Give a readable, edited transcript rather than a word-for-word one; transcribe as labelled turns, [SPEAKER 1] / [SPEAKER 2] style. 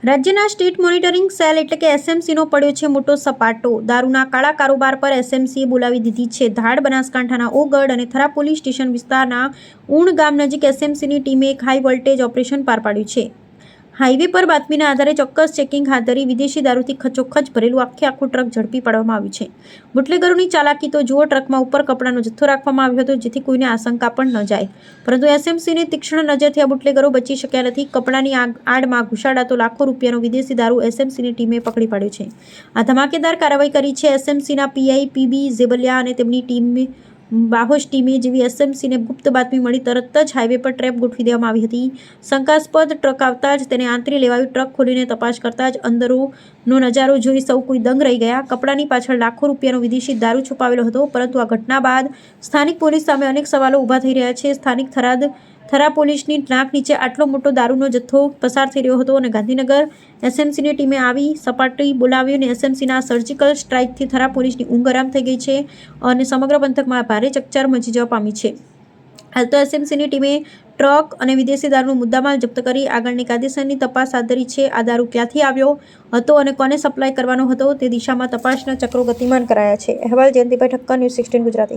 [SPEAKER 1] રાજ્યના state monitoring cell એટલે કે એસએમસીનો પડ્યો છે મોટો સપાટો. દારૂના કાળા કારોબાર પર એસએમસીએ બોલાવી દીધી છે ધાડ. બનાસકાંઠાના ઓગડ અને થરા પોલીસ સ્ટેશન વિસ્તારના ઉણ ગામ નજીક એસએમસીની ટીમે એક હાઈ વોલ્ટેજ ઓપરેશન પાર પાડ્યું છે. હાઈવે પર બાતમીના આધારે ચોક્કસ ચેકિંગ હાથ ધરી વિદેશી દારૂથી ખચોખચ ભરેલું આખું ટ્રક ઝડપી પાડવામાં આવ્યું છે. બુટલેગરોની ચાલાકી તો જુઓ. ટ્રકમાં ઉપર કપડાનો જથ્થો રાખવામાં આવ્યો હતો જેથી કોઈને આશંકા પણ ન જાય, પરંતુ એસએમસીની તીક્ષ્ણ નજરથી આ બુટલેગરો બચી શક્યા નથી. કપડાની આડમાં ઘુસાડાતો લાખો રૂપિયાનો વિદેશી દારૂ એસએમસીની ટીમે પકડી પાડ્યો છે. આ ધમાકેદાર કાર્યવાહી કરી છે એસએમસીના પીઆઈ પીબી ઝેબલિયા અને તેમની ટીમે. બાહોશ ટીમે જેવી એસએમસીને ગુપ્ત બાતમી મળી તરત જ હાઈવે પર ટ્રેપ ગોઠવી દેવામાં આવી હતી. શંકાસ્પદ ટ્રક આવતા જ તેને આંતરી લેવાયું. ટ્રક ખોલીને તપાસ કરતા જ અંદરનો નજારો જોઈ સૌ કોઈ દંગ રહી ગયા. કપડાની પાછળ લાખો રૂપિયાનો વિદેશી દારૂ છુપાવેલો હતો, પરંતુ આ ઘટના બાદ સ્થાનિક પોલીસ સામે અનેક સવાલો ઊભા થઈ રહ્યા છે. સ્થાનિક થરા પોલીસની નાક નીચે આટલો મોટો દારૂનો જથ્થો પસાર થઈ રહ્યો હતો અને ગાંધીનગર એસએમસીની ટીમે આવી સપાટી બોલાવી અને એસએમસીના સર્જિકલ સ્ટ્રાઇકથી થરા પોલીસની ઊંઘ આરામ થઈ ગઈ છે અને સમગ્ર પંથકમાં ભારે ચકચાર મચી જવા પામી છે. હાલ તો એસએમસીની ટીમે ટ્રક અને વિદેશી દારૂનો મુદ્દામાલ જપ્ત કરી આગળની કાયદેસરની તપાસ હાથ ધરી છે. આ દારૂ ક્યાંથી આવ્યો હતો અને કોને સપ્લાય કરવાનો હતો તે દિશામાં તપાસના ચક્રો ગતિમાન કરાયા છે. અહેવાલ જયંતિભાઈ ઠક્કર, ન્યૂઝ 16 ગુજરાતી.